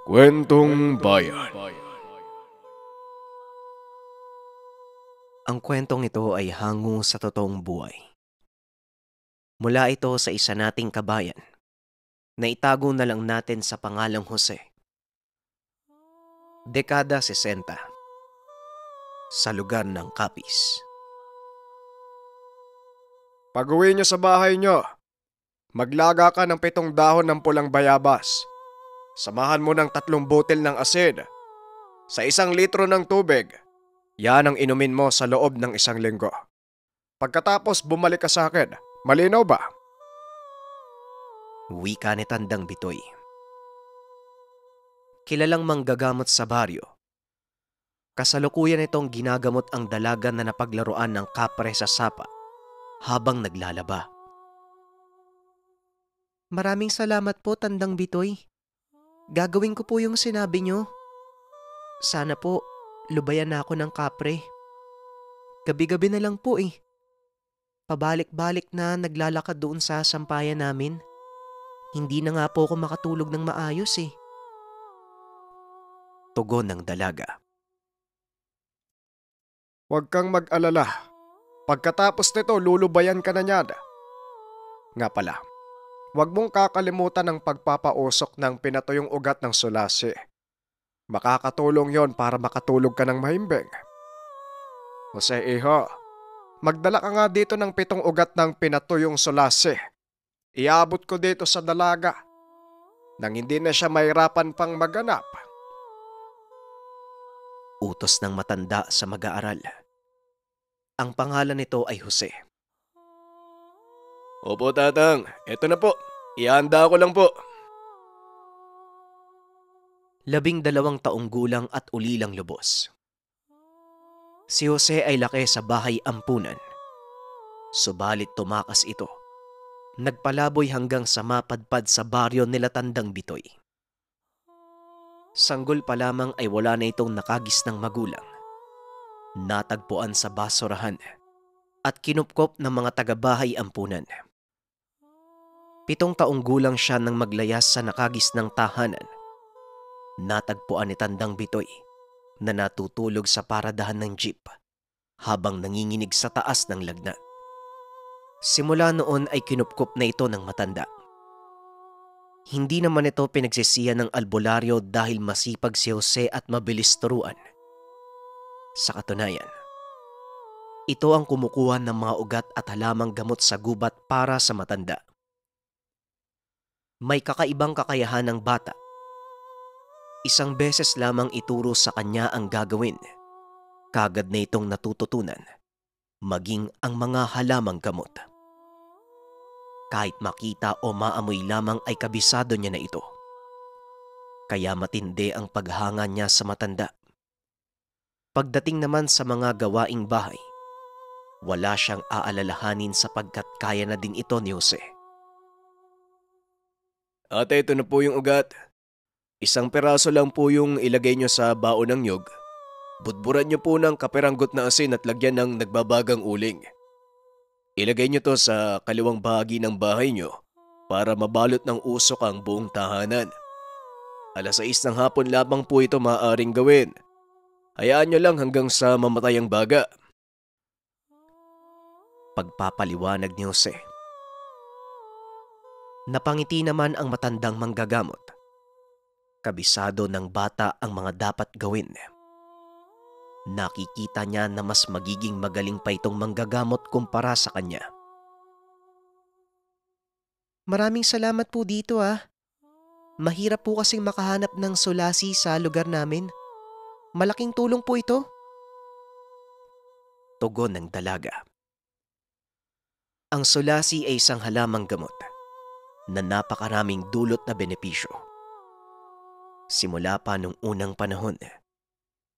Kwentong Bayan. Ang kwentong ito ay hango sa totoong buhay. Mula ito sa isa nating kabayan na itago na lang natin sa pangalang Jose. Dekada 60, sa lugar ng Capiz. Pag-uwi niyo sa bahay niyo, maglaga ka ng 7 dahon ng pulang bayabas. Samahan mo ng 3 butil ng asin sa 1 litro ng tubig. Yan ang inumin mo sa loob ng 1 linggo. Pagkatapos bumalik ka sa akin. Malinaw ba? Wika ni Tandang Bitoy. Kilalang manggagamot sa baryo. Kasalukuyan itong ginagamot ang dalaga na napaglaruan ng kapre sa sapa habang naglalaba. Maraming salamat po, Tandang Bitoy. Gagawin ko po yung sinabi nyo. Sana po, lubayan na ako ng kapre. Gabi-gabi na lang po eh. Pabalik-balik na naglalakad doon sa sampayan namin. Hindi na nga po ako makatulog ng maayos eh. Tugon ng dalaga. Huwag kang mag-alala. Pagkatapos nito, lulubayan ka na niyan. Nga pala, huwag mong kakalimutan ang pagpapausok ng pinatuyong ugat ng sulasi. Makakatulong yon para makatulog ka ng mahimbing. Jose Iho, magdala ka nga dito ng 7 ugat ng pinatuyong sulasi. Iabot ko dito sa dalaga nang hindi na siya mahirapan pang maganap. Utos ng matanda sa mag-aaral. Ang pangalan nito ay Jose. Opo, tatang. Eto na po. Ihanda ko lang po. 12 taong gulang at ulilang lubos. Si Jose ay laki sa bahay ampunan. Subalit tumakas ito. Nagpalaboy hanggang sa mapadpad sa baryo nila Tandang Bitoy. Sanggol pa lamang ay wala na itong nakagis ng magulang. Natagpuan sa basurahan at kinupkop ng mga taga-bahay ampunan. 7 taong gulang siya nang maglayas sa nakagis ng tahanan. Natagpuan ni Tandang Bitoy na natutulog sa paradahan ng jeep habang nanginginig sa taas ng lagnat. Simula noon ay kinupkop na ito ng matanda. Hindi naman ito pinagsisihan ng albularyo dahil masipag si Jose at mabilis turuan. Sa katunayan, ito ang kumukuha ng mga ugat at halamang gamot sa gubat para sa matanda. May kakaibang kakayahan ng bata. Isang beses lamang ituro sa kanya ang gagawin. Kagad na itong natututunan, maging ang mga halamang gamot. Kahit makita o maamoy lamang ay kabisado niya na ito. Kaya matindi ang paghanga niya sa matanda. Pagdating naman sa mga gawaing bahay, wala siyang aalalahanin sapagkat kaya na din ito ni Jose. Ate, ito na po yung ugat. 1 peraso lang po yung ilagay nyo sa baon ng nyog. Budburan nyo po ng kaperanggot na asin at lagyan ng nagbabagang uling. Ilagay nyo to sa kaliwang bahagi ng bahay nyo para mabalot ng usok ang buong tahanan. 6:00 ng hapon lamang po ito maaaring gawin. Hayaan nyo lang hanggang sa mamatay ang baga. Pagpapaliwanag ni Jose. Napangiti naman ang matandang manggagamot. Kabisado ng bata ang mga dapat gawin. Nakikita niya na mas magiging magaling pa itong manggagamot kumpara sa kanya. Maraming salamat po dito ah. Mahirap po kasing makahanap ng sulasi sa lugar namin. Malaking tulong po ito. Tugon ng dalaga. Ang sulasi ay isang halamang gamot na napakaraming dulot na benepisyo. Simula pa nung unang panahon,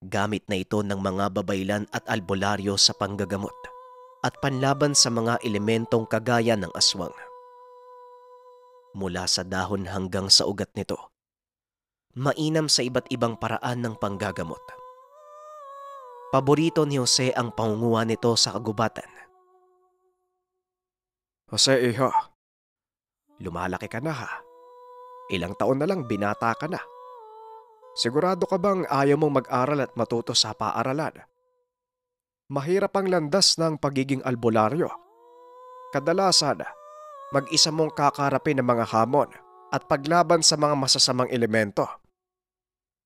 gamit na ito ng mga babaylan at albularyo sa panggagamot at panlaban sa mga elementong kagaya ng aswang. Mula sa dahon hanggang sa ugat nito, mainam sa iba't ibang paraan ng panggagamot. Paborito ni Jose ang pangunguha nito sa kagubatan. Jose Iho, Lumalaki ka na ha. Ilang taon na lang binata ka na. Sigurado ka bang ayaw mong mag-aral at matuto sa paaralan? Mahirap ang landas ng pagiging albularyo. Kadalasan, mag-isa mong kakarapin ng mga hamon at paglaban sa mga masasamang elemento.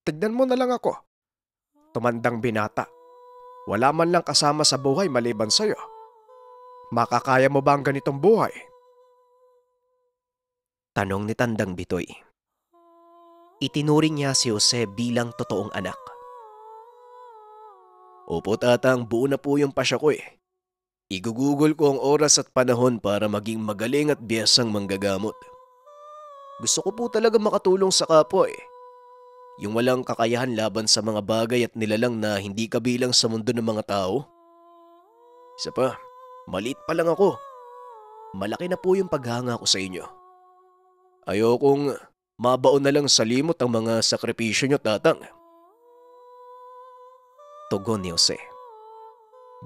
Tignan mo na lang ako. Tumandang binata. Wala man lang kasama sa buhay maliban sa'yo. Makakaya mo ba ang ganitong buhay? Tanong ni Tandang Bitoy. Itinuring niya si Jose bilang totoong anak. Opo tatang, buo na po yung pasya ko eh. Igugugol ko ang oras at panahon para maging magaling at biyasang manggagamot. Gusto ko po talaga makatulong sa kapwa eh. Yung walang kakayahan laban sa mga bagay at nilalang na hindi kabilang sa mundo ng mga tao. Isa pa, maliit pa lang ako. Malaki na po yung paghanga ko sa inyo. Ayokong mabaon na lang sa limot ang mga sakripisyo nyo, tatang. Tugon ni Jose.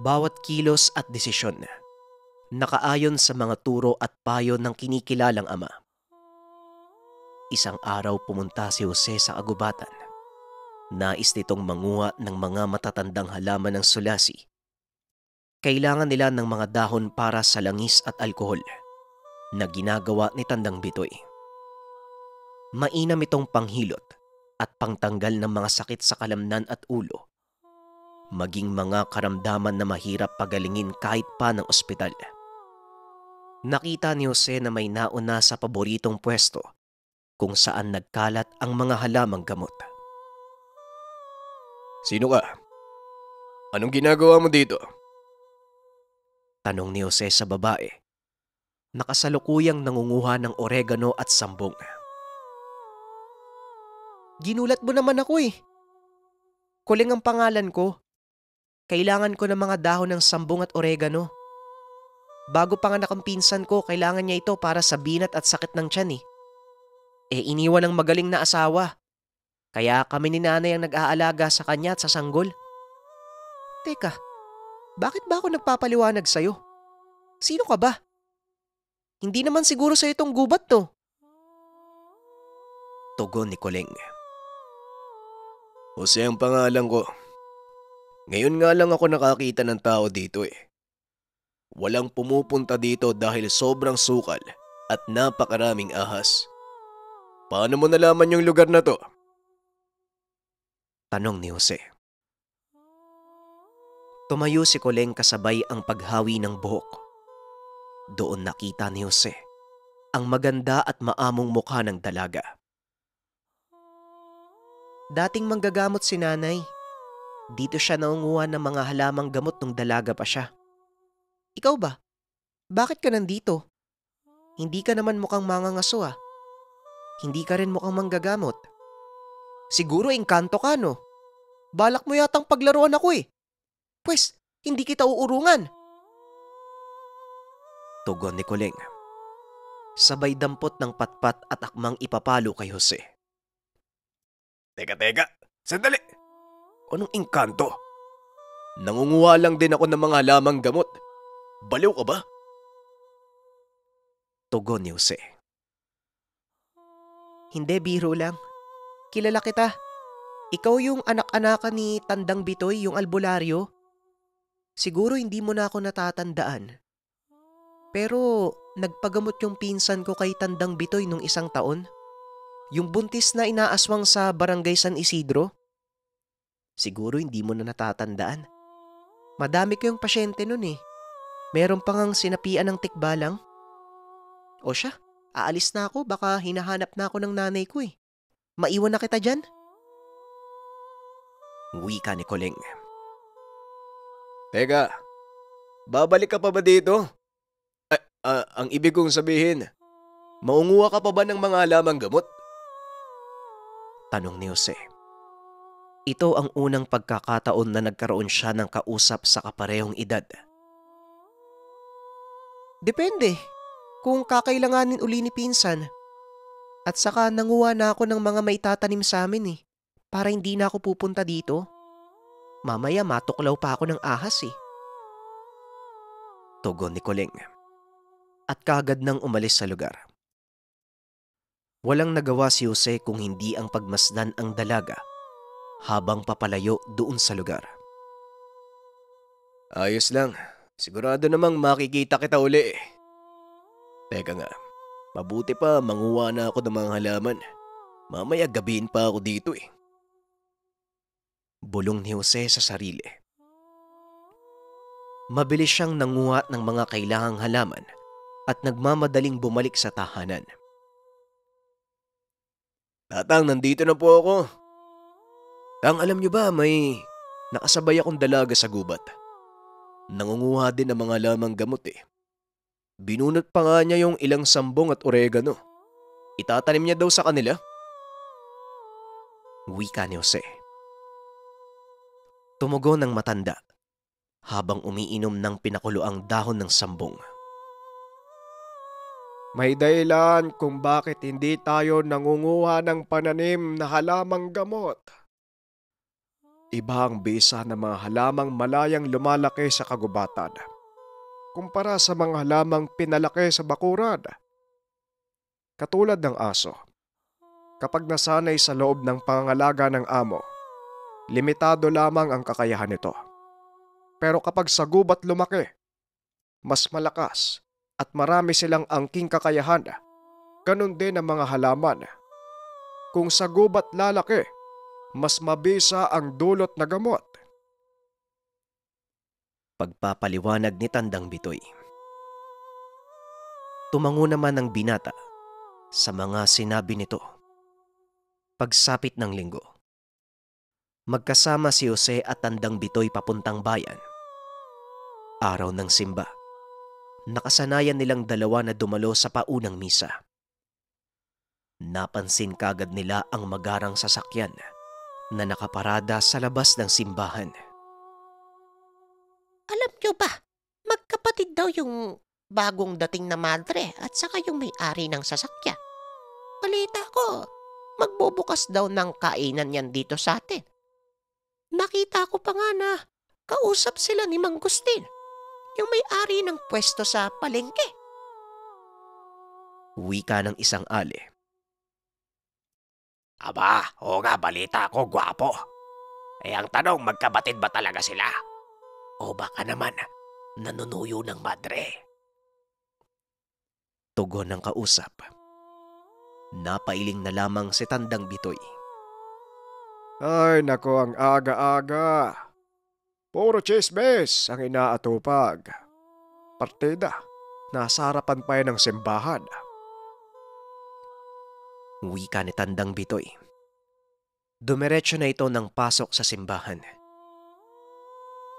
Bawat kilos at desisyon nakaayon sa mga turo at payo ng kinikilalang ama. Isang araw pumunta si Jose sa kagubatan. Nais nitong manguha ng mga matatandang halaman ng sulasi. Kailangan nila ng mga dahon para sa langis at alkohol na ginagawa ni Tandang Bitoy. Mainam itong panghilot at pangtanggal ng mga sakit sa kalamnan at ulo, maging mga karamdaman na mahirap pagalingin kahit pa ng ospital. Nakita ni Jose na may nauna sa paboritong pwesto kung saan nagkalat ang mga halamang gamot. Sino ka? Anong ginagawa mo dito? Tanong ni Jose sa babae. Nakasalukuyang nangunguha ng oregano at sambong. Ginulat mo naman ako eh. Kuling ang pangalan ko. Kailangan ko ng mga dahon ng sambong at oregano. Bago panganak ang pinsan ko, kailangan niya ito para sa binat at sakit ng tiyan eh. Iniwan ng magaling na asawa. Kaya kami ni nanay ang nag-aalaga sa kanya at sa sanggol. Teka, bakit ba ako nagpapaliwanag sa'yo? Sino ka ba? Hindi naman siguro sa'yo itong gubat to. Tugon ni Koleng. Jose ang pangalan ko. Ngayon nga lang ako nakakita ng tao dito eh. Walang pumupunta dito dahil sobrang sukal at napakaraming ahas. Paano mo nalaman yung lugar na to? Tanong ni Jose. Tumayo si Koleng kasabay ang paghawi ng buhok. Doon nakita ni Jose ang maganda at maamong mukha ng dalaga. Dating manggagamot si nanay. Dito siya naunguha ng mga halamang gamot nung dalaga pa siya. Ikaw ba? Bakit ka nandito? Hindi ka naman mukhang mangangaso ah. Hindi ka rin mukhang manggagamot. Siguro engkanto ka no? Balak mo yatang paglaruan ako eh. Pwes, hindi kita uurungan. Tugon ni Koleng. Sabay dampot ng patpat at akmang ipapalo kay Jose. Teka, sandali. Anong engkanto? Nangunguha lang din ako ng mga halamang gamot. Baliw ka ba? Tugon ni Jose. Hindi, biro lang. Kilala kita. Ikaw yung anak-anakan ni Tandang Bitoy, yung albularyo. Siguro hindi mo na ako natatandaan. Pero nagpagamot yung pinsan ko kay Tandang Bitoy nung isang taon. Yung buntis na inaaswang sa Barangay San Isidro. Siguro hindi mo na natatandaan. Madami ko yung pasyente nun eh. Meron pa ngang sinapian ng tikbalang. O siya, aalis na ako, baka hinahanap na ako ng nanay ko eh. Maiwan na kita dyan? Wika ni Koleng. Teka, babalik ka pa ba dito? Ang ibig kong sabihin, maunguha ka pa ba ng mga halamang gamot? Tanong ni Jose. Ito ang unang pagkakataon na nagkaroon siya ng kausap sa kaparehong edad. Depende. Kung kakailanganin uli ni pinsan. At saka nanguha na ako ng mga maitatanim sa amin eh. Para hindi na ako pupunta dito. Mamaya matuklaw pa ako ng ahas eh. Tugon ni Koleng. At kaagad nang umalis sa lugar. Walang nagawa si Jose kung hindi ang pagmasdan ang dalaga habang papalayo doon sa lugar. Ayos lang. Sigurado namang makikita kita uli. Teka nga, mabuti pa manguha na ako ng mga halaman. Mamaya gabihin pa ako dito eh. Bulong ni Jose sa sarili. Mabilis siyang nanguha ng mga kailangang halaman at nagmamadaling bumalik sa tahanan. Tatang, nandito na po ako. Tang, alam niyo ba may nakasabay akong dalaga sa gubat. Nangunguha din ng mga lamang gamot eh. Binunot pa nga niya yung ilang sambong at oregano. Itatanim niya daw sa kanila. Wika ni Jose. Tumugon ng matanda habang umiinom ng pinakuloang dahon ng sambong. May dahilan kung bakit hindi tayo nangunguha ng pananim na halamang gamot. Iba ang bisa ng mga halamang malayang lumalaki sa kagubatan kumpara sa mga halamang pinalaki sa bakuran. Katulad ng aso, kapag nasanay sa loob ng pangangalaga ng amo, limitado lamang ang kakayahan nito. Pero kapag sa gubat lumaki, mas malakas at marami silang angking kakayahan. Ganon din ang mga halaman. Kung sa gubat lalaki, mas mabisa ang dulot na gamot. Pagpapaliwanag ni Tandang Bitoy. Tumango naman ang binata sa mga sinabi nito. Pagsapit ng linggo, magkasama si Jose at Tandang Bitoy papuntang bayan. Araw ng simba. Nakasanayan nilang dalawa na dumalo sa paunang misa. Napansin kagad nila ang magarang sasakyan na nakaparada sa labas ng simbahan. Alam nyo ba, magkapatid daw yung bagong dating na madre at saka yung may-ari ng sasakyan. Balita ko, magbubukas daw ng kainan yan dito sa atin. Nakita ko pa nga na kausap sila ni Mang Gustin, yung may-ari ng pwesto sa palengke. Wika ng isang ali. Aba, oo nga, balita ko, gwapo. Ang tanong, magkabatid ba talaga sila? O baka naman, nanunuyo ng madre? Tugon ng kausap. Napailing na lamang si Tandang Bitoy. Ay nako, ang aga-aga. Puro chismes ang inaatupag. Partida, nasa harapan pa yan ng simbahan. Wika ni Tandang Bitoy. Dumiretso na ito ng pasok sa simbahan.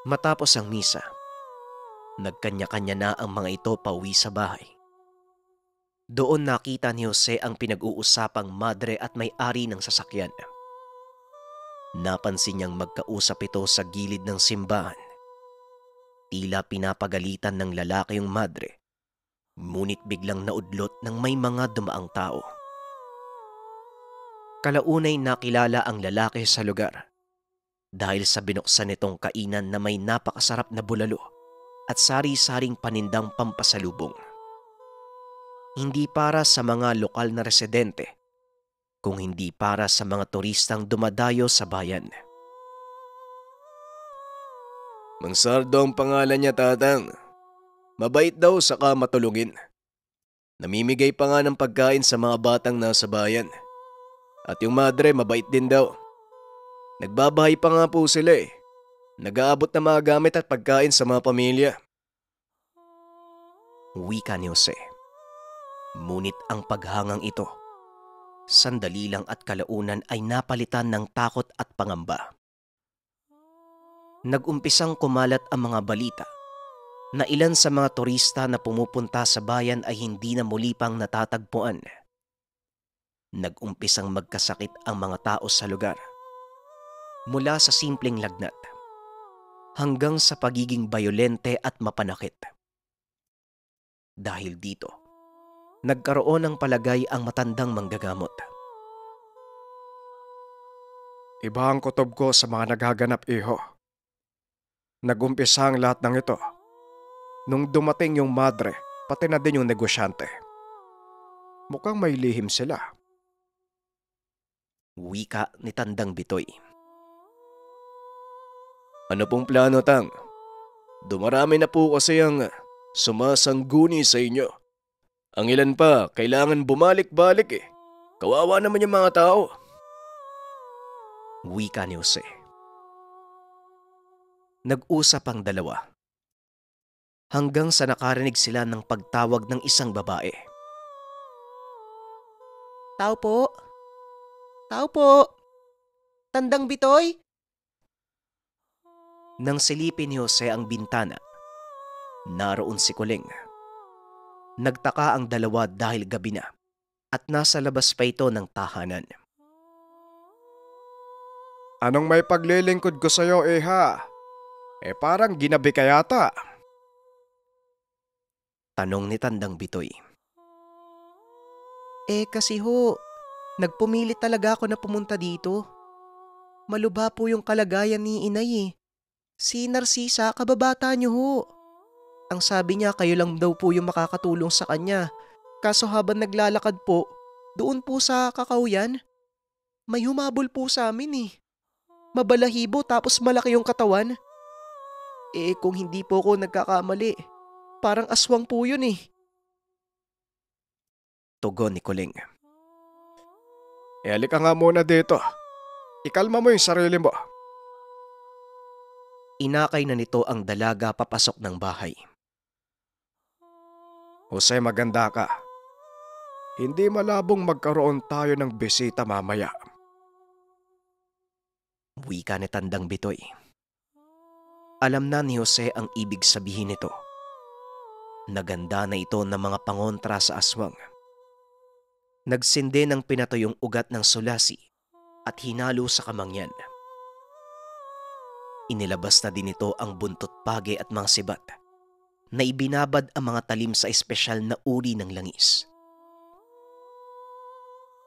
Matapos ang misa, nagkanya-kanya na ang mga ito pauwi sa bahay. Doon nakita ni Jose ang pinag-uusapang madre at may-ari ng sasakyan. Napansin niyang magkausap ito sa gilid ng simbahan. Tila pinapagalitan ng lalaki yung madre, ngunit biglang naudlot ng may mga dumaang tao. Kalaunay nakilala ang lalaki sa lugar dahil sa binuksan nitong kainan na may napakasarap na bulalo at sari-saring panindang pampasalubong. Hindi para sa mga lokal na residente, kung hindi para sa mga turistang dumadayo sa bayan. Mang Sardo ang pangalan niya, tatang. Mabait daw saka matulungin. Namimigay pa nga ng pagkain sa mga batang nasa bayan. At yung madre mabait din daw. Nagbabahay pa nga po sila eh. Nag-aabot na mga gamit at pagkain sa mga pamilya. Wika ni Jose. Ngunit ang paghangang ito, sandali lang at kalaunan ay napalitan ng takot at pangamba. Nag-umpisang kumalat ang mga balita na ilan sa mga turista na pumupunta sa bayan ay hindi na muli pang natatagpuan. Nag-umpisang magkasakit ang mga tao sa lugar. Mula sa simpleng lagnat hanggang sa pagiging bayolente at mapanakit. Dahil dito, nagkaroon ng palagay ang matandang manggagamot. Iba ang kutob ko sa mga naghaganap, iho. Nagumpisa ang lahat ng ito nung dumating yung madre, pati na din yung negosyante. Mukhang may lihim sila. Wika ni Tandang Bitoy. Ano pong plano, Tang? Dumarami na po kasi ang sumasangguni sa inyo. Ang ilan pa, kailangan bumalik-balik eh. Kawawa naman yung mga tao. Wika ni Jose. Nag-usap ang dalawa. Hanggang sa nakarinig sila ng pagtawag ng isang babae. Tao po. Tao po. Tandang Bitoy. Nang silipin ni Jose ang bintana, naroon si Kuling. Nagtaka ang dalawa dahil gabi na at nasa labas pa ito ng tahanan. Anong may paglilingkod ko sa'yo, Eha? Parang ginabi ka yata. Tanong ni Tandang Bitoy. Kasi ho, nagpumilit talaga ako na pumunta dito. Malubha po yung kalagayan ni inay eh. Si Narcisa, kababata niyo ho. Ang sabi niya kayo lang daw po yung makakatulong sa kanya. Kaso habang naglalakad po, doon po sa kakauyan, may humabol po sa amin eh. Mabalahibo tapos malaki yung katawan. Kung hindi po ako nagkakamali, parang aswang po yun eh. Tugon ni Kuling. Halika nga muna dito. Ikalma mo yung sarili mo. Inakay na nito ang dalaga papasok ng bahay. Jose, maganda ka. Hindi malabong magkaroon tayo ng bisita mamaya. Wika ni Tandang Bitoy. Alam na ni Jose ang ibig sabihin nito. Naganda na ito ng mga pangontra sa aswang. Nagsindi ng pinatuyong ugat ng sulasi at hinalo sa kamangyan. Inilabas na din ito ang buntot page at mga sibat na ibinabad ang mga talim sa espesyal na uri ng langis.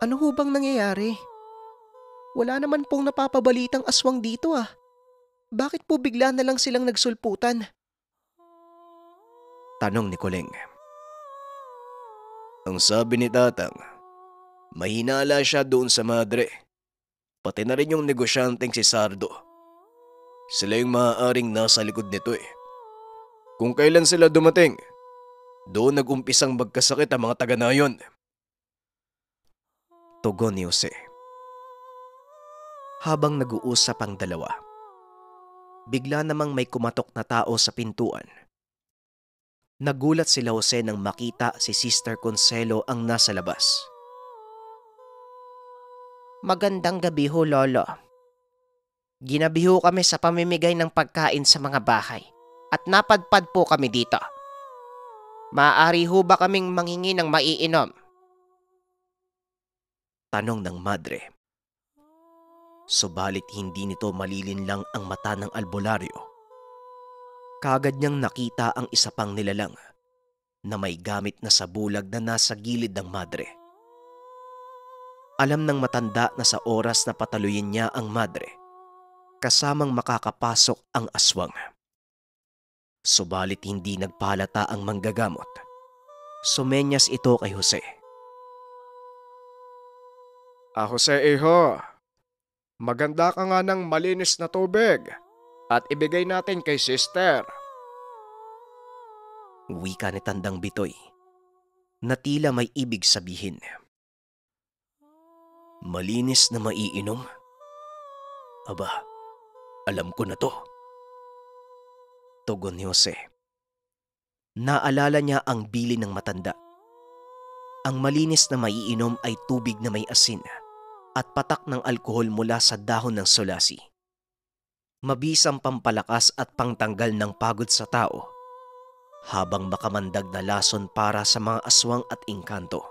Ano ho bang nangyayari? Wala naman pong napapabalitang aswang dito ah. Bakit po bigla na lang silang nagsulputan? Tanong ni Kuling. Ang sabi ni Tatang, mahinala siya doon sa madre. Pati na rin yung negosyanteng si Sardo. Sila yung maaaring nasa likod nito eh. Kung kailan sila dumating, doon nag-umpisang magkasakit ang mga taga-nayon. Tugon ni Jose. Habang nag-uusap ang dalawa, bigla namang may kumatok na tao sa pintuan. Nagulat sila Jose nang makita si Sister Consuelo ang nasa labas. Magandang gabi ho, Lolo. Ginabi ho kami sa pamimigay ng pagkain sa mga bahay at napadpad po kami dito. Maaari ho ba kaming manghingi ng maiinom? Tanong ng madre. Subalit hindi nito malilinlang ang mata ng albularyo. Kaagad niyang nakita ang isa pang nilalang na may gamit na sabulag na nasa gilid ng madre. Alam ng matanda na sa oras na pataluyin niya ang madre, kasamang makakapasok ang aswang. Subalit hindi nagpahalata ang manggagamot. Sumenyas ito kay Jose. Jose, Iho. Maganda ka nga ng malinis na tubig at ibigay natin kay Sister. Wika ni Tandang Bitoy na tila may ibig sabihin. Malinis na maiinom? Aba, alam ko na to. Tugon ni Jose. Naalala niya ang bili ng matanda. Ang malinis na maiinom ay tubig na may asin at patak ng alkohol mula sa dahon ng sulasi. Mabisang pampalakas at pangtanggal ng pagod sa tao, habang makamandag na lason para sa mga aswang at engkanto.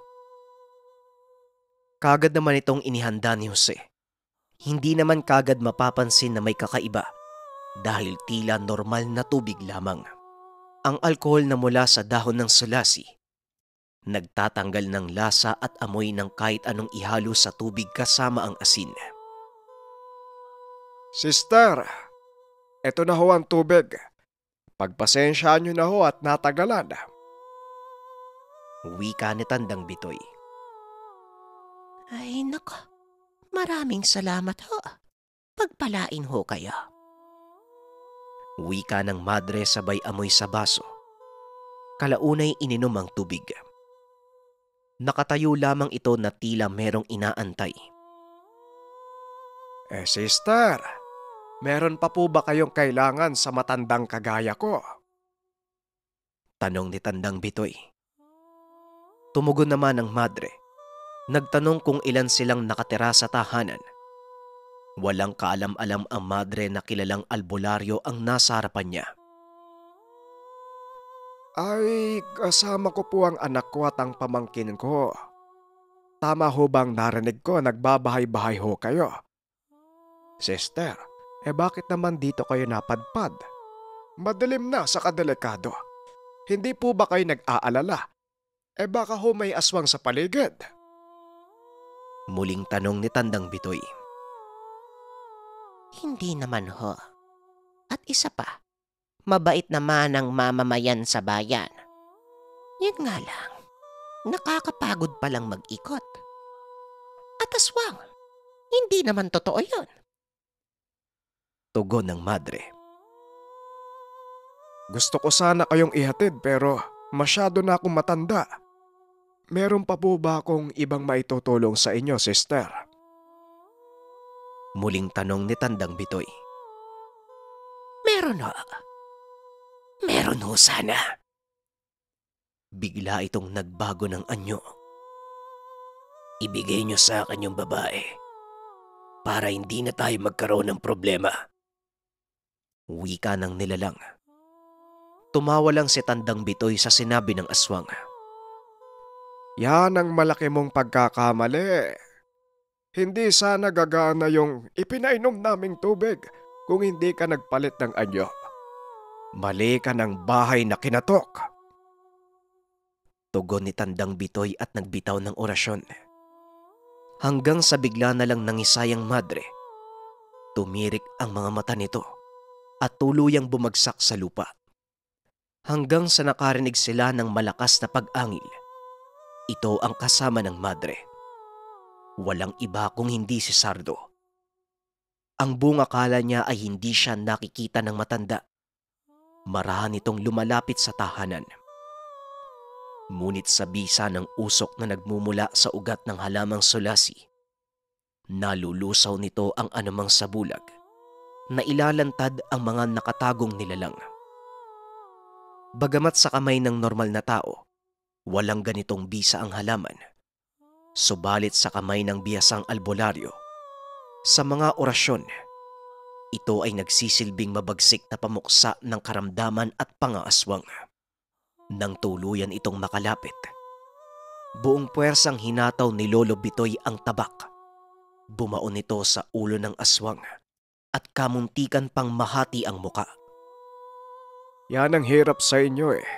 Kagad naman itong inihanda ni Jose. Hindi naman kagad mapapansin na may kakaiba dahil tila normal na tubig lamang. Ang alkohol na mula sa dahon ng sulasi, nagtatanggal ng lasa at amoy ng kahit anong ihalo sa tubig kasama ang asin. Sister, eto na ho ang tubig. Pagpasensyaan nyo na ho at natagalan. Wika ni Tandang Bitoy. Ay nako, maraming salamat ho. Pagpalain ho kayo. Wika ng madre sabay amoy sa baso. Kalaunay ininom ang tubig. Nakatayo lamang ito na tila merong inaantay. Sister, meron pa po ba kayong kailangan sa matandang kagaya ko? Tanong ni Tandang Bitoy. Tumugon naman ang madre. Nagtanong kung ilan silang nakatira sa tahanan. Walang kaalam-alam ang madre na kilalang albularyo ang nasa harapan niya. Ay, kasama ko po ang anak ko at ang pamangkin ko. Tama ho bang narinig ko nagbabahay-bahay ho kayo? Sister, bakit naman dito kayo napadpad? Madilim na sa kadelikado. Hindi po ba kayo nag-aalala? Baka ho may aswang sa paligid. Muling tanong ni Tandang Bitoy. Hindi naman ho. At isa pa, mabait naman ang mamamayan sa bayan. Yan nga lang, nakakapagod palang mag-ikot. At aswang, hindi naman totoo yun. Tugon ng madre. Gusto ko sana kayong ihatid pero masyado na akong matanda. Meron pa po ba akong ibang maitutulong sa inyo, sister? Muling tanong ni Tandang Bitoy. Meron ho. Meron ho sana. Bigla itong nagbago ng anyo. Ibigay niyo sa akin yung babae para hindi na tayo magkaroon ng problema. Wika ng nilalang. Tumawa lang si Tandang Bitoy sa sinabi ng aswang. Yan ang malaki mong pagkakamali. Hindi sana gagana yung ipinainom naming tubig kung hindi ka nagpalit ng anyo. Mali ka ng bahay na kinatok. Tugon ni Tandang Bitoy at nagbitaw ng orasyon. Hanggang sa bigla na lang nangisayang madre. Tumirik ang mga mata nito at tuluyang bumagsak sa lupa. Hanggang sa nakarinig sila ng malakas na pag-angil. Ito ang kasama ng madre. Walang iba kung hindi si Sardo. Ang buong akala niya ay hindi siya nakikita ng matanda. Marahan itong lumalapit sa tahanan. Ngunit sa bisa ng usok na nagmumula sa ugat ng halamang sulasi, nalulusaw nito ang anumang sabulag na ilalantad ang mga nakatagong nilalang. Bagamat sa kamay ng normal na tao, walang ganitong bisa ang halaman. Subalit sa kamay ng biyasang albularyo, sa mga orasyon, ito ay nagsisilbing mabagsik na pamuksa ng karamdaman at pangaaswang. Nang tuluyan itong makalapit, buong puwersang hinataw ni Lolo Bitoy ang tabak. Bumaon ito sa ulo ng aswang at kamuntikan pang mahati ang muka. Yan ang hirap sa inyo eh.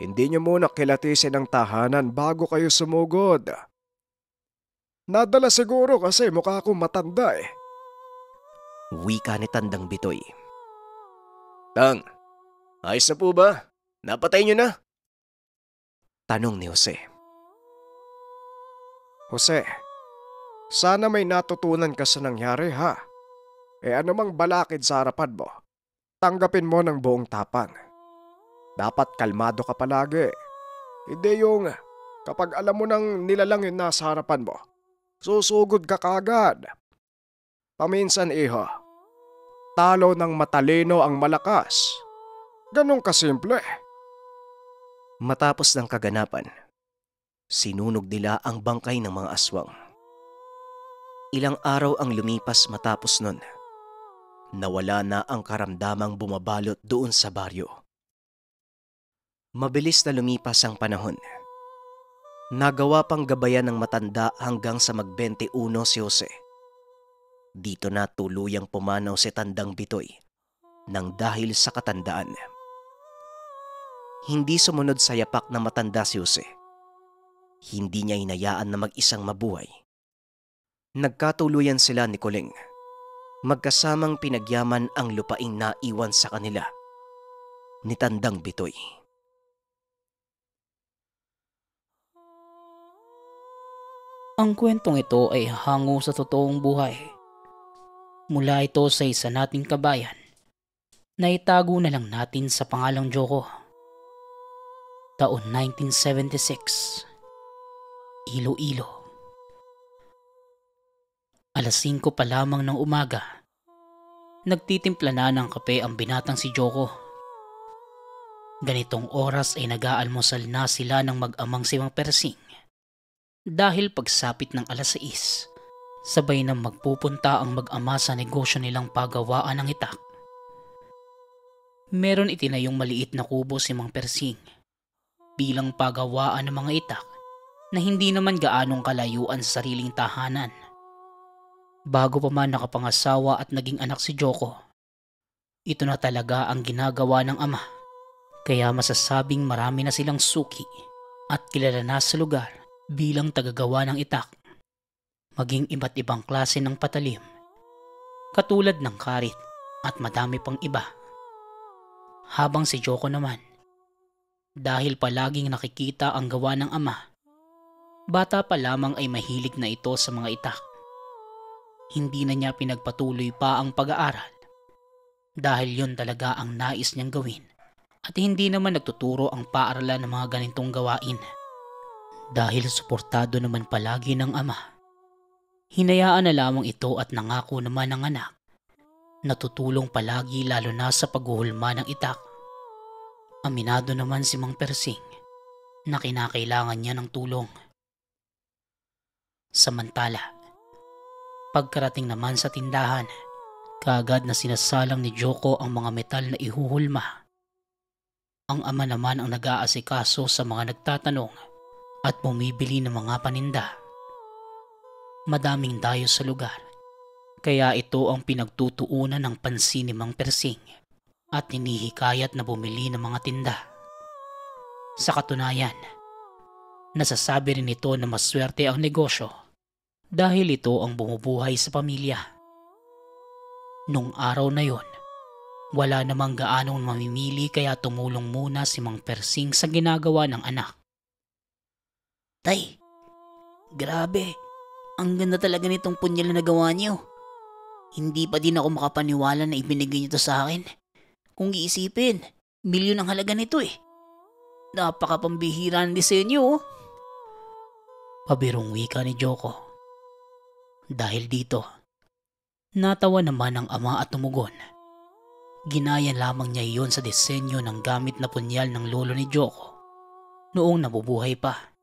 Hindi nyo muna kilatisin ang tahanan bago kayo sumugod. Nadala siguro kasi mukha akong matanda eh. Wika ni Tandang Bitoy. Tang, ayos na po ba? Napatay niyo na? Tanong ni Jose. Jose, sana may natutunan ka sa nangyari ha. Anumang balakid sa harapan mo, tanggapin mo ng buong tapang. Dapat kalmado ka palagi. Hindi yung kapag alam mo nang nilalang yun nasa harapan mo, susugod ka kagad. Paminsan iho, talo ng matalino ang malakas. Ganun kasimple. Matapos ng kaganapan, sinunog nila ang bangkay ng mga aswang. Ilang araw ang lumipas matapos nun. Nawala na ang karamdamang bumabalot doon sa baryo. Mabilis na lumipas ang panahon. Nagawa pang gabayan ng matanda hanggang sa mag-21 si Jose. Dito na tuluyang pumanaw si Tandang Bitoy nang dahil sa katandaan. Hindi sumunod sa yapak na matanda si Jose. Hindi niya hinayaan na mag-isang mabuhay. Nagkatuluyan sila ni Kuling. Magkasamang pinagyaman ang lupaing naiwan sa kanila ni Tandang Bitoy. Ang kwentong ito ay hango sa totoong buhay. Mula ito sa isa nating kabayan Naitago na lang natin sa pangalang Joko. Taon 1976. Iloilo. Alas 5 pa lamang ng umaga. Nagtitimpla na ng kape ang binatang si Joko. Ganitong oras ay nag-aalmusal na sila ng mag-amang si Mang Persing. Dahil pagsapit ng alas 6, sabay nang magpupunta ang mag-ama sa negosyo nilang pagawaan ng itak. Meron itinayong maliit na kubo si Mang Persing bilang pagawaan ng mga itak na hindi naman gaanong kalayuan sa sariling tahanan. Bago pa man nakapangasawa at naging anak si Joko, ito na talaga ang ginagawa ng ama. Kaya masasabing marami na silang suki at kilala na sa lugar bilang tagagawa ng itak. Maging iba't ibang klase ng patalim, katulad ng karit at madami pang iba. Habang si Joko naman, dahil palaging nakikita ang gawa ng ama, bata pa lamang ay mahilig na ito sa mga itak. Hindi na niya pinagpatuloy pa ang pag-aaral dahil yun talaga ang nais niyang gawin at hindi naman nagtuturo ang paaralan ng mga ganitong gawain. Dahil suportado naman palagi ng ama, hinayaan na lamang ito at nangako naman ng anak na tutulong palagi lalo na sa paghuhulma ng itak. Aminado naman si Mang Persing na kinakailangan niya ng tulong. Samantala, pagkarating naman sa tindahan, kaagad na sinasalang ni Joko ang mga metal na ihuhulma. Ang ama naman ang nag-aasikaso sa mga nagtatanong at bumibili ng mga paninda. Madaming dayo sa lugar, kaya ito ang pinagtutuunan ng pansin ni Mang Persing at hinihikayat na bumili ng mga tinda. Sa katunayan, nasasabi rin ito na maswerte ang negosyo dahil ito ang bumubuhay sa pamilya. Nung araw na yon, wala namang gaanong mamimili kaya tumulong muna si Mang Persing sa ginagawa ng anak. Tay, grabe. Ang ganda talaga nitong punyal na nagawa niyo. Hindi pa din ako makapaniwala na ibinigay niyo to sa akin. Kung iisipin, milyon ang halaga nito eh. Napakapambihira ng disenyo oh. Pabirong wika ni Joko. Dahil dito, natawa naman ang ama at tumugon. Ginaya lamang niya iyon sa disenyo ng gamit na punyal ng lolo ni Joko noong nabubuhay pa.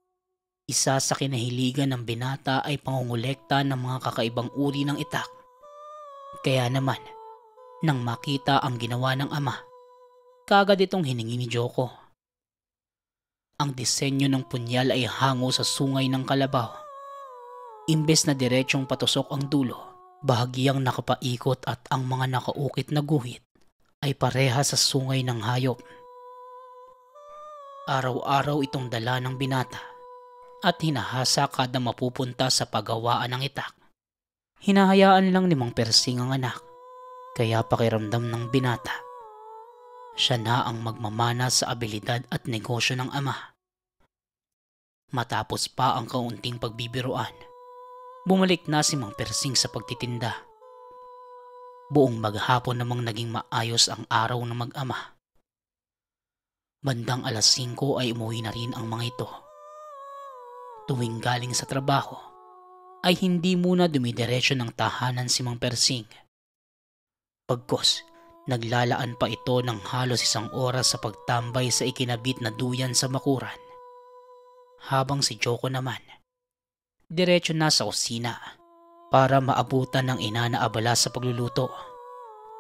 Isa sa kinahiligan ng binata ay pangungulekta ng mga kakaibang uri ng itak. Kaya naman, nang makita ang ginawa ng ama, kaagad itong hiningi ni Joko. Ang disenyo ng punyal ay hango sa sungay ng kalabaw. Imbes na diretsong patusok ang dulo, bahagyang nakapaikot at ang mga nakaukit na guhit ay pareha sa sungay ng hayop. Araw-araw itong dala ng binata at hinahasa kada mapupunta sa paggawaan ng itak. Hinahayaan lang ni Mang Persing ang anak, kaya pakiramdam ng binata, siya na ang magmamana sa abilidad at negosyo ng ama. Matapos pa ang kaunting pagbibiruan, bumalik na si Mang Persing sa pagtitinda. Buong maghapon namang naging maayos ang araw ng mag-ama. Bandang alas 5 ay umuwi na rin ang mga ito. Tuwing galing sa trabaho, ay hindi muna dumidiretso ng tahanan si Mang Persing. Pagkos, naglalaan pa ito ng halos 1 oras sa pagtambay sa ikinabit na duyan sa bakuran. Habang si Joko naman, diretso na sa kusina para maabutan ng ina na abala sa pagluluto.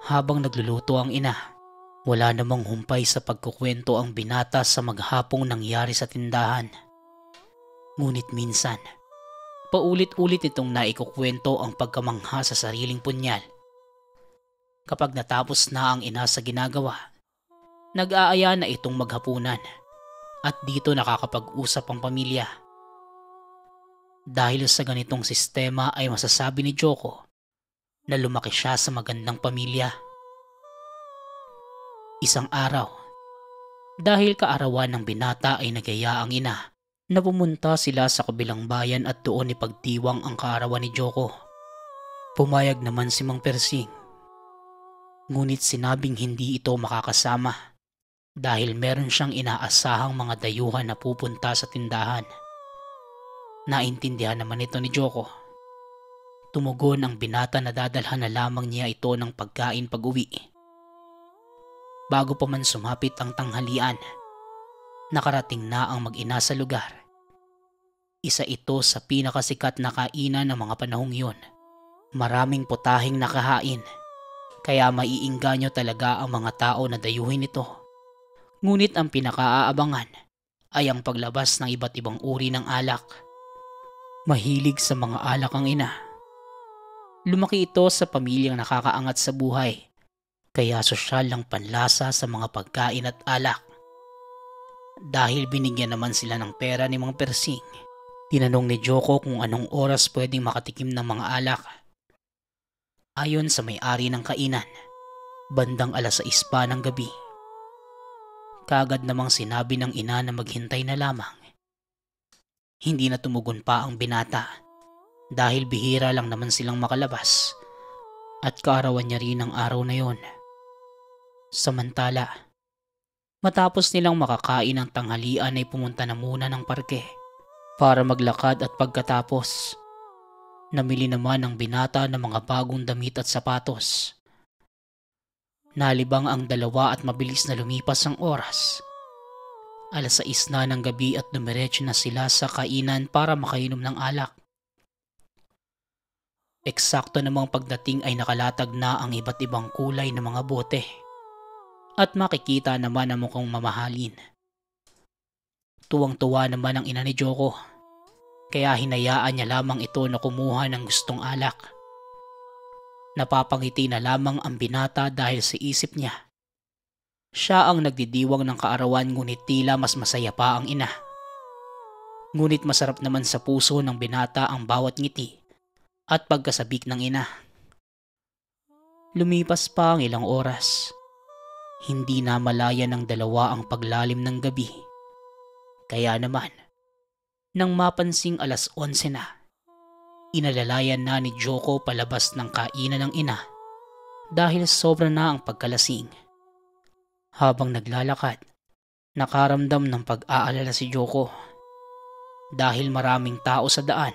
Habang nagluluto ang ina, wala namang humpay sa pagkukwento ang binata sa maghapong nangyari sa tindahan. Ngunit minsan, paulit-ulit itong naikukwento ang pagkamangha sa sariling punyal. Kapag natapos na ang ina sa ginagawa, nag-aaya na itong maghapunan at dito nakakapag-usap ang pamilya. Dahil sa ganitong sistema ay masasabi ni Joko na lumaki siya sa magandang pamilya. Isang araw, dahil kaarawan ng binata ay nagaya ang ina na pumunta sila sa kabilang bayan at doon ipagdiwang ang kaarawan ni Joko. Pumayag naman si Mang Persing. Ngunit sinabing hindi ito makakasama dahil meron siyang inaasahang mga dayuhan na pupunta sa tindahan. Naintindihan naman ito ni Joko. Tumugon ang binata na dadalhan na lamang niya ito ng pagkain pag-uwi. Bago pa man sumapit ang tanghalian, nakarating na ang mag-ina sa lugar. Isa ito sa pinakasikat na kainan ng mga panahong yun. Maraming putahing nakahain, kaya maiinganyo talaga ang mga tao na dayuhin ito. Ngunit ang pinakaaabangan ay ang paglabas ng iba't ibang uri ng alak. Mahilig sa mga alak ang ina. Lumaki ito sa pamilyang nakakaangat sa buhay, kaya sosyal ang panlasa sa mga pagkain at alak. Dahil binigyan naman sila ng pera ni Mang Persing, tinanong ni Joko kung anong oras pwedeng makatikim ng mga alak. Ayon sa may-ari ng kainan, bandang 6:00 pa ng gabi. Kaagad namang sinabi ng ina na maghintay na lamang. Hindi na tumugon pa ang binata dahil bihira lang naman silang makalabas at kaarawan niya rin ang araw na yon. Samantala, matapos nilang makakain ng tanghalian ay pumunta na muna ng parke para maglakad at pagkatapos, namili naman ang binata ng mga bagong damit at sapatos. Nalibang ang dalawa at mabilis na lumipas ang oras. 6:00 na ng gabi at dumiretso na sila sa kainan para makainom ng alak. Eksakto namang pagdating ay nakalatag na ang iba't ibang kulay ng mga bote. At makikita naman ang mukhang mamahalin. Tuwang-tuwa naman ang ina ni Joko, kaya hinayaan niya lamang ito na kumuha ng gustong alak. Napapangiti na lamang ang binata dahil sa isip niya. Siya ang nagdidiwang ng kaarawan ngunit tila mas masaya pa ang ina. Ngunit masarap naman sa puso ng binata ang bawat ngiti at pagkasabik ng ina. Lumipas pa ang ilang oras. Hindi na malaya ng dalawa ang paglalim ng gabi. Kaya naman, nang mapansing 11:00 na, inalalayan na ni Joko palabas ng kainan ng ina dahil sobra na ang pagkalasing. Habang naglalakad, nakaramdam ng pag-aalala si Joko dahil maraming tao sa daan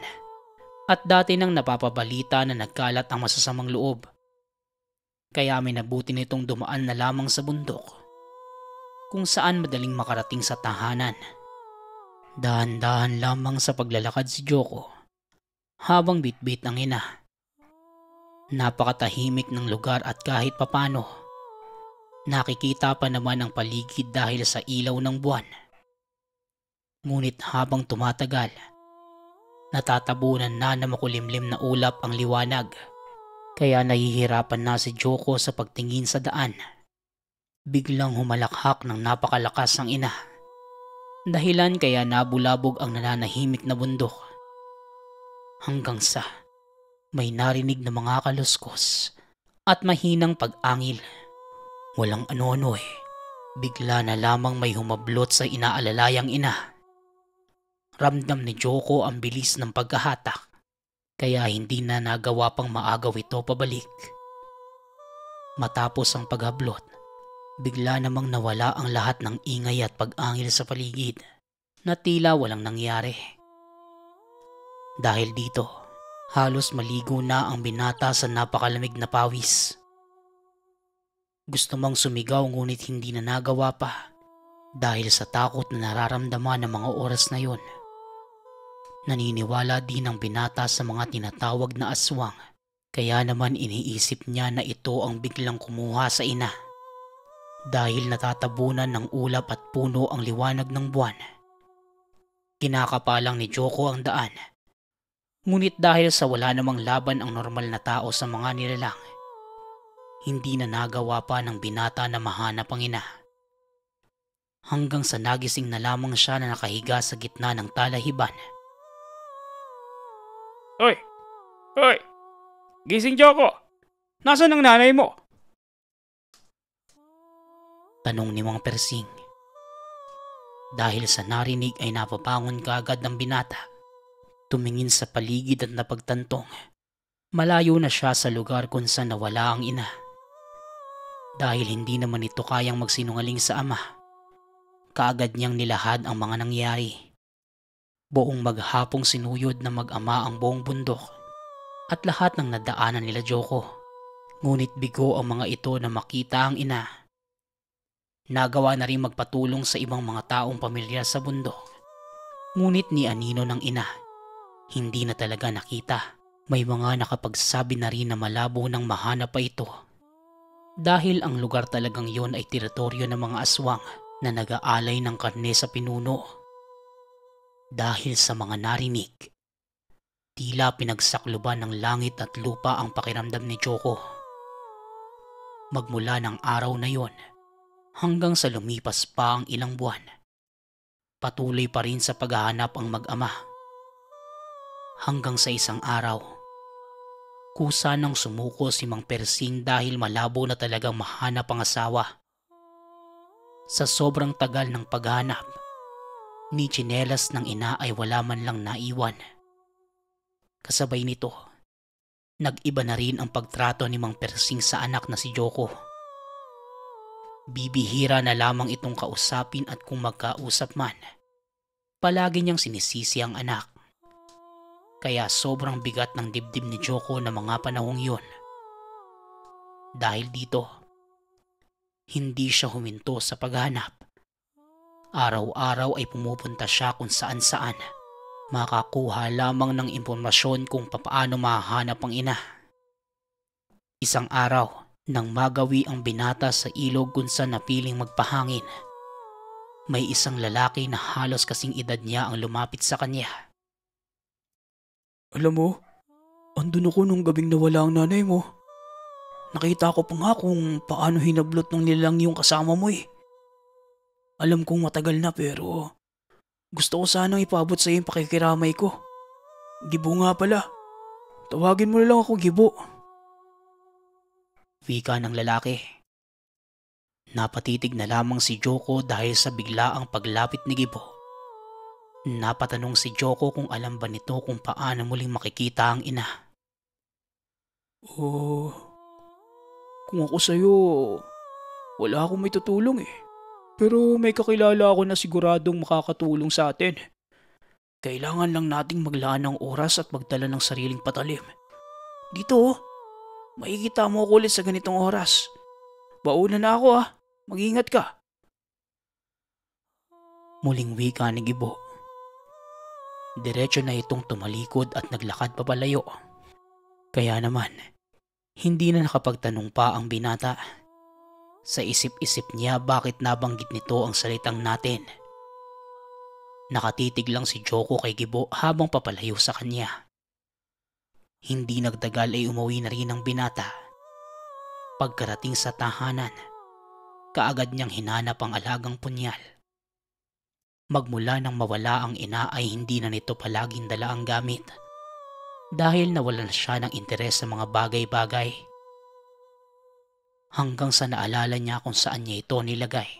at dati nang napapabalita na nagkalat ang masasamang loob. Kaya minabuti nitong dumaan na lamang sa bundok kung saan madaling makarating sa tahanan. Dahan-dahan lamang sa paglalakad si Joko habang bitbit ang ina. Napakatahimik ng lugar at kahit papano, nakikita pa naman ang paligid dahil sa ilaw ng buwan. Ngunit habang tumatagal, natatabunan na makulimlim na ulap ang liwanag. Kaya nahihirapan na si Joko sa pagtingin sa daan. Biglang humalakhak ng napakalakas ang ina. Dahilan kaya nabulabog ang nananahimik na bundok. Hanggang sa may narinig na mga kaluskos at mahinang pag-angil. Walang ano-ano eh. Bigla na lamang may humablot sa inaalalayang ina. Ramdam ni Joko ang bilis ng pagkahatak. Kaya hindi na nagawa pang maagaw ito pabalik. Matapos ang paghablot, bigla namang nawala ang lahat ng ingay at pag-angil sa paligid na tila walang nangyari. Dahil dito, halos maligo na ang binata sa napakalamig na pawis. Gusto mang sumigaw ngunit hindi na nagawa pa dahil sa takot na nararamdaman ng mga oras na yon. Naniniwala din ang binata sa mga tinatawag na aswang, kaya naman iniisip niya na ito ang biglang kumuha sa ina. Dahil natatabunan ng ulap at puno ang liwanag ng buwan. Kinakapalang ni Joko ang daan. Ngunit dahil sa wala namang laban ang normal na tao sa mga nilalang, hindi na nagawa pa ng binata na mahanap ang ina. Hanggang sa nagising na lamang siya na nakahiga sa gitna ng talahiban. Hoy! Hoy! Gising, Joko! Nasaan ang nanay mo? Tanong ni Mang Persing. Dahil sa narinig ay napabangon kaagad ng binata. Tumingin sa paligid at napagtantong. Malayo na siya sa lugar kung saan nawala ang ina. Dahil hindi naman ito kayang magsinungaling sa ama, kaagad niyang nilahad ang mga nangyari. Buong maghapong sinuyod na mag-ama ang buong bundok at lahat ng nadaanan nila Joko. Ngunit bigo ang mga ito na makita ang ina. Nagawa na rin magpatulong sa ibang mga taong pamilyar sa bundok. Ngunit ni anino ng ina, hindi na talaga nakita. May mga nakapagsabi na rin na malabo nang mahanap pa ito. Dahil ang lugar talagang yon ay teritoryo ng mga aswang na nag-aalay ng karne sa pinuno. Dahil sa mga narinig, tila pinagsakluban ng langit at lupa ang pakiramdam ni Joko. Magmula ng araw na yon hanggang sa lumipas pa ang ilang buwan, patuloy pa rin sa paghahanap ang mag-ama. Hanggang sa isang araw, kusa nang sumuko si Mang Persing dahil malabo na talagang mahanap ang asawa. Sa sobrang tagal ng paghanap, ni tsinelas ng ina ay wala man lang naiwan. Kasabay nito, nag-iba na rin ang pagtrato ni Mang Persing sa anak na si Joko. Bibihira na lamang itong kausapin at kung magkausap man, palagi niyang sinisisi ang anak. Kaya sobrang bigat ng dibdib ni Joko na mga panahong yun. Dahil dito, hindi siya huminto sa paghanap. Araw-araw ay pumupunta siya kung saan-saan. Makakuha lamang ng impormasyon kung papaano mahanap ang ina. Isang araw, nang magawi ang binata sa ilog kung saan napiling magpahangin, may isang lalaki na halos kasing edad niya ang lumapit sa kanya. Alam mo, andun ako nung gabing nawala ang nanay mo. Nakita ko pa nga kung paano hinablot ng nilang yung kasama mo eh. Alam kong matagal na pero gusto ko sanang ipabot sa iyo yung pakikiramay ko. Gibo nga pala. Tawagin mo na lang ako Gibo. Wika ng lalaki. Napatitig na lamang si Joko dahil sa biglaang paglapit ni Gibo. Napatanong si Joko kung alam ba nito kung paano muling makikita ang ina. Oh, kung ako sa'yo, wala akong may tutulong eh. Pero may kakilala ako na siguradong makakatulong sa atin. Kailangan lang nating maglaan ng oras at magdala ng sariling patalim. Dito oh, makikita mo ako ulit sa ganitong oras. Bauna na ako ah, mag-ingat ka. Muling wika ni Gibo. Diretso na itong tumalikod at naglakad papalayo. Kaya naman, hindi na nakapagtanong pa ang binata. Sa isip-isip niya bakit nabanggit nito ang salitang natin. Nakatitig lang si Joko kay Gibo habang papalayo sa kanya. Hindi nagtagal ay umuwi na rin ang binata. Pagkarating sa tahanan, kaagad niyang hinanap ang alagang punyal. Magmula nang mawala ang ina ay hindi na nito palaging dala ang gamit. Dahil nawalan siya ng interes sa mga bagay-bagay. Hanggang sa naalala niya kung saan niya ito nilagay.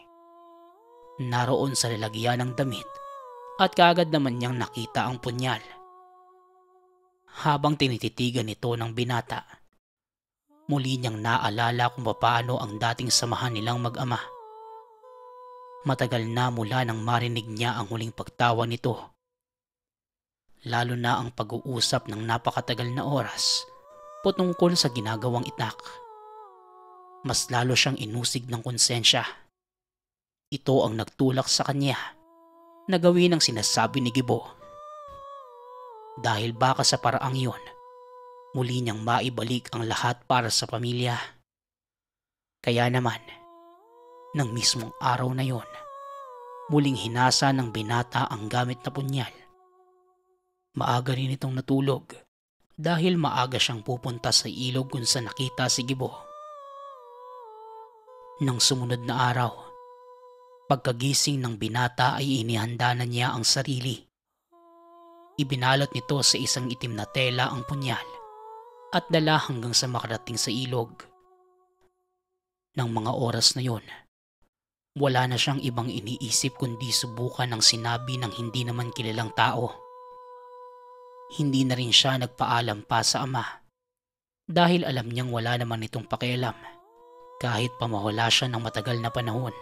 Naroon sa lalagyan ng damit at kaagad naman niyang nakita ang punyal. Habang tinititigan ito ng binata, muli niyang naalala kung paano ang dating samahan nilang mag-ama. Matagal na mula nang marinig niya ang huling pagtawa nito. Lalo na ang pag-uusap ng napakatagal na oras patungkol sa ginagawang itak. Mas lalo siyang inusig ng konsensya. Ito ang nagtulak sa kanya na gawin ang sinasabi ni Gibo. Dahil baka sa paraang yun, muli niyang maibalik ang lahat para sa pamilya. Kaya naman, nang mismong araw na yon, muling hinasa ng binata ang gamit na punyal. Maaga rin itong natulog dahil maaga siyang pupunta sa ilog kung saan nakita si Gibo. Nang sumunod na araw, pagkagising ng binata ay inihanda na niya ang sarili. Ibinalot nito sa isang itim na tela ang punyal at dala hanggang sa makarating sa ilog. Nang mga oras na yon, wala na siyang ibang iniisip kundi subukan ang sinabi ng hindi naman kilalang tao. Hindi na rin siya nagpaalam pa sa ama dahil alam niyang wala naman itong pakialam. kahit pa mawala siya ng matagal na panahon.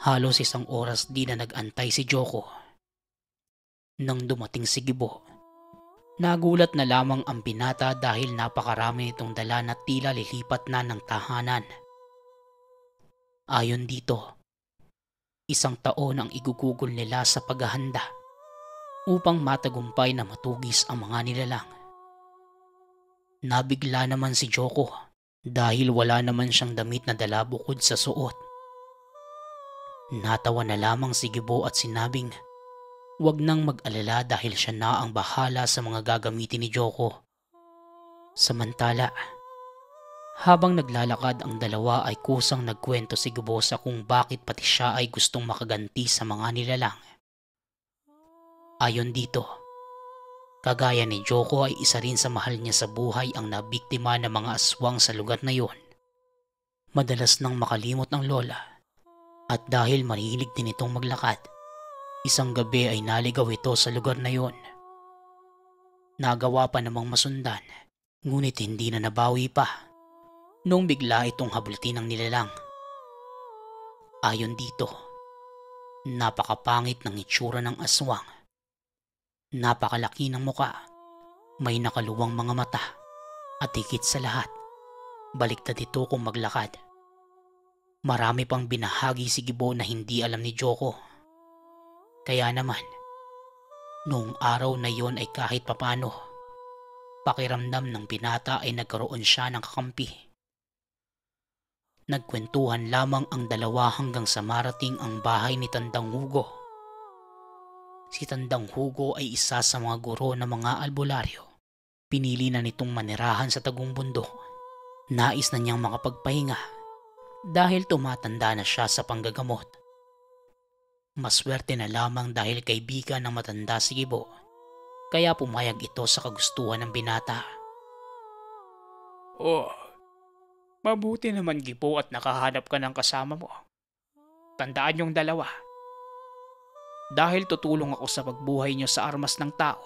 Halos 1 oras din na nag-antay si Joko. Nang dumating si Gibo, nagulat na lamang ang binata dahil napakarami nitong dala na tila lilipat na ng tahanan. Ayon dito, 1 taon ang igugugol nila sa paghahanda upang matagumpay na matugis ang mga nilalang. Nabigla naman si Joko dahil wala naman siyang damit na dala bukod sa suot. Natawa na lamang si Gibo at sinabing wag nang mag-alala dahil siya na ang bahala sa mga gagamitin ni Joko. Samantala, habang naglalakad ang dalawa ay kusang nagkwento si Gibo sa kung bakit pati siya ay gustong makaganti sa mga nilalang. Ayon dito, kagaya ni Joko ay isa rin sa mahal niya sa buhay ang nabiktima ng mga aswang sa lugar na yon. Madalas nang makalimot ng lola at dahil mahilig din itong maglakad, isang gabi ay naligaw ito sa lugar na yon. Nagawa pa namang masundan, ngunit hindi na nabawi pa nung bigla itong habultin ng nilalang. Ayon dito, napakapangit ng itsura ng aswang. Napakalaki ng muka, may nakaluwang mga mata, at higit sa lahat, baliktad ito kung maglakad. Marami pang binahagi si Gibo na hindi alam ni Joko. Kaya naman, noong araw na yon ay kahit papano, pakiramdam ng binata ay nagkaroon siya ng kakampi. Nagkwentuhan lamang ang dalawa hanggang sa marating ang bahay ni Tandang Hugo. Si Tandang Hugo ay isa sa mga guro ng mga albularyo. Pinili na nitong manirahan sa tagong bundok. Nais na niyang makapagpahinga dahil tumatanda na siya sa panggagamot. Maswerte na lamang dahil kaibigan ng matanda si Gibo, kaya pumayag ito sa kagustuhan ng binata. Oh, mabuti naman Gibo at nakahanap ka ng kasama mo. Tandaan yung dalawa. Dahil tutulong ako sa pagbuhay niyo sa armas ng tao,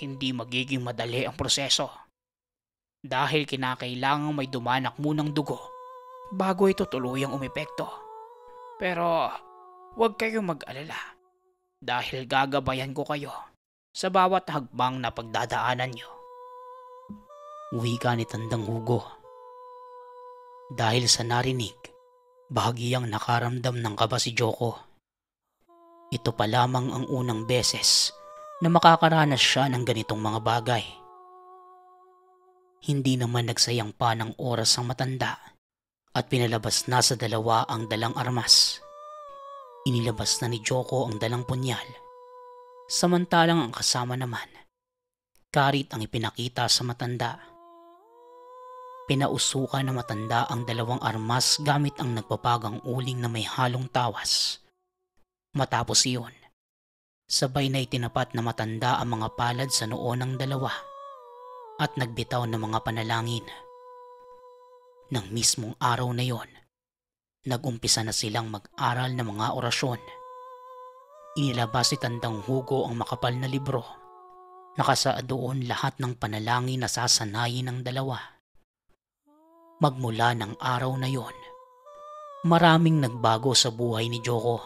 hindi magiging madali ang proseso. Dahil kinakailangang may dumanak munang dugo bago ito tuluyang umepekto. Pero huwag kayong mag-alala dahil gagabayan ko kayo sa bawat hagbang na pagdadaanan niyo. Wika ni Tandang Hugo. Dahil sa narinig, bahagyang nakaramdam ng kaba si Joko. Ito pa lamang ang unang beses na makakaranas siya ng ganitong mga bagay. Hindi naman nagsayang pa ng oras ang matanda at pinalabas na sa dalawa ang dalang armas. Inilabas na ni Joko ang dalang punyal, samantalang ang kasama naman, karit ang ipinakita sa matanda. Pinausukan na matanda ang dalawang armas gamit ang nagpapagang uling na may halong tawas. Matapos iyon, sabay na itinapat na matanda ang mga palad sa noo ng dalawa at nagbitaw ng mga panalangin. Nang mismong araw na yon, nag-umpisa na silang mag-aral ng mga orasyon. Inilabas ni Tandang Hugo ang makapal na libro. Nakasaad doon lahat ng panalangin na sasanayin ng dalawa. Magmula ng araw na yon, maraming nagbago sa buhay ni Joko.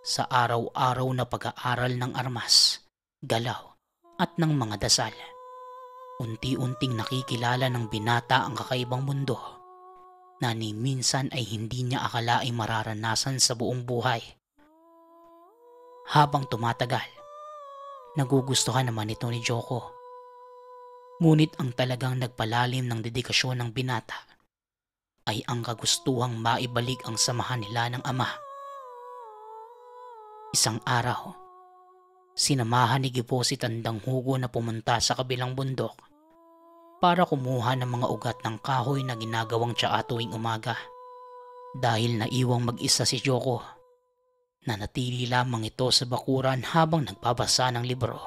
Sa araw-araw na pag-aaral ng armas, galaw at ng mga dasal, unti-unting nakikilala ng binata ang kakaibang mundo na ni minsan ay hindi niya akalaing mararanasan sa buong buhay. Habang tumatagal, nagugustuhan naman ito ni Joko. Ngunit ang talagang nagpalalim ng dedikasyon ng binata ay ang kagustuhang maibalik ang samahan nila ng ama. Isang araw, sinamahan ni Gibo si Tandang Hugo na pumunta sa kabilang bundok para kumuha ng mga ugat ng kahoy na ginagawang tsaa tuwing umaga. Dahil naiwang mag-isa si Joko, nanatili lamang ito sa bakuran habang nagbabasa ng libro.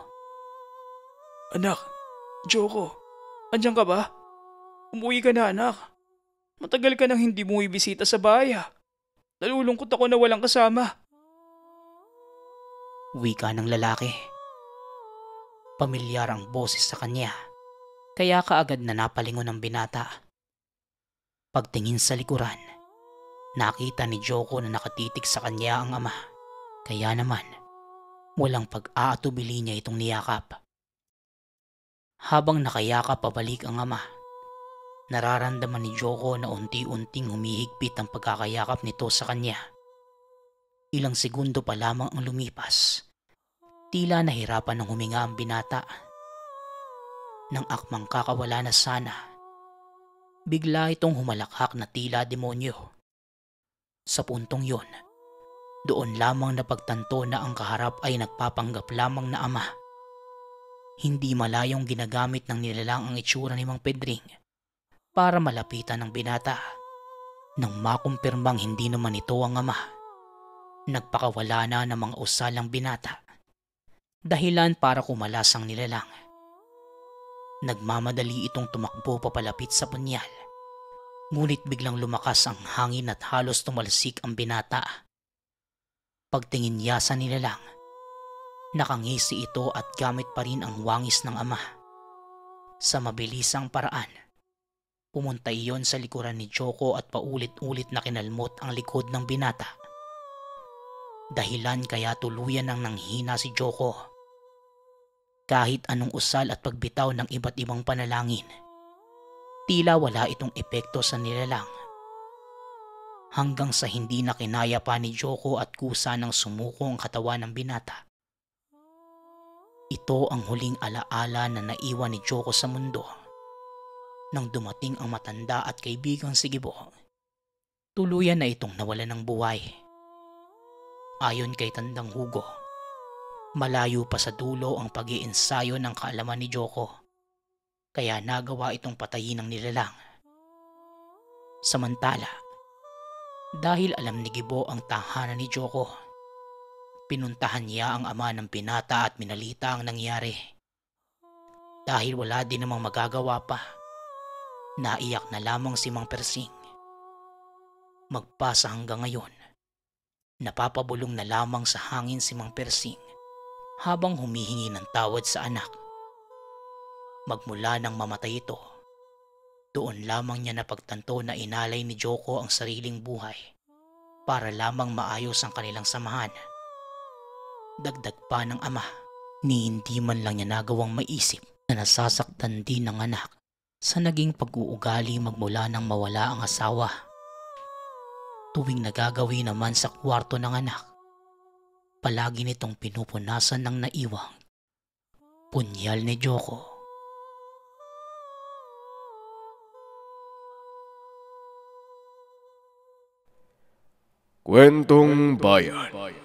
Anak, Joko, andyan ka ba? Umuwi ka na anak. Matagal ka nang hindi mo ibisita sa bahay. Nalulungkot ako na walang kasama. Wika ng lalaki. Pamilyar ang boses sa kanya, kaya kaagad na napalingon ng binata. Pagtingin sa likuran, nakita ni Joko na nakatitig sa kanya ang ama. Kaya naman, walang pag-aatubili niya itong niyakap. Habang nakayakap pabalik ang ama, nararamdaman ni Joko na unti-unting humihigpit ang pagkakayakap nito sa kanya. Ilang segundo pa lamang ang lumipas. Tila nahirapan ng huminga ang binata. Nang akmang kakawala na sana, bigla itong humalakhak na tila demonyo. Sa puntong yon, doon lamang napagtanto na ang kaharap ay nagpapanggap lamang na ama. Hindi malayong ginagamit ng nilalang ang itsura ni Mang Pedring para malapitan ng binata. Nang makumpirmang hindi naman ito ang ama, nagpakawala na ng mga usalang binata. Dahilan para kumalas ang nilalang. Nagmamadali itong tumakbo papalapit sa punyal. Ngunit biglang lumakas ang hangin at halos tumalsik ang binata. Pagtingin niya sa nilalang, nakangisi ito at gamit pa rin ang wangis ng ama. Sa mabilisang paraan, pumunta iyon sa likuran ni Joko at paulit-ulit na kinalmot ang likod ng binata. Dahilan kaya tuluyan ang nanghina si Joko. Kahit anong usal at pagbitaw ng iba't ibang panalangin, tila wala itong epekto sa nilalang. Hanggang sa hindi na kinaya pa ni Joko at kusa ng sumuko ang katawan ng binata. Ito ang huling alaala na naiwan ni Joko sa mundo. Nang dumating ang matanda at kaibigang si Gibo, tuluyan na itong nawalan ng buhay. Ayon kay Tandang Hugo, malayo pa sa dulo ang pag-iensayo ng kaalaman ni Joko, kaya nagawa itong patayin ng nilalang. Samantala, dahil alam ni Gibo ang tahanan ni Joko, pinuntahan niya ang ama ng binata at minalita ang nangyari. Dahil wala din namang magagawa pa, naiyak na lamang si Mang Persing. Magpasa hanggang ngayon, napapabulong na lamang sa hangin si Mang Persing habang humihingi ng tawad sa anak. Magmula nang mamatay ito, doon lamang niya napagtanto na inalay ni Joko ang sariling buhay para lamang maayos ang kanilang samahan. Dagdag pa ng ama, ni hindi man lang niya nagawang maisip na nasasaktan din ng anak sa naging pag-uugali magmula nang mawala ang asawa. Tuwing nagagawi naman sa kwarto ng anak, palagi nitong pinupunasan ng naiwang punyal ni Joko. Kwentong Bayan.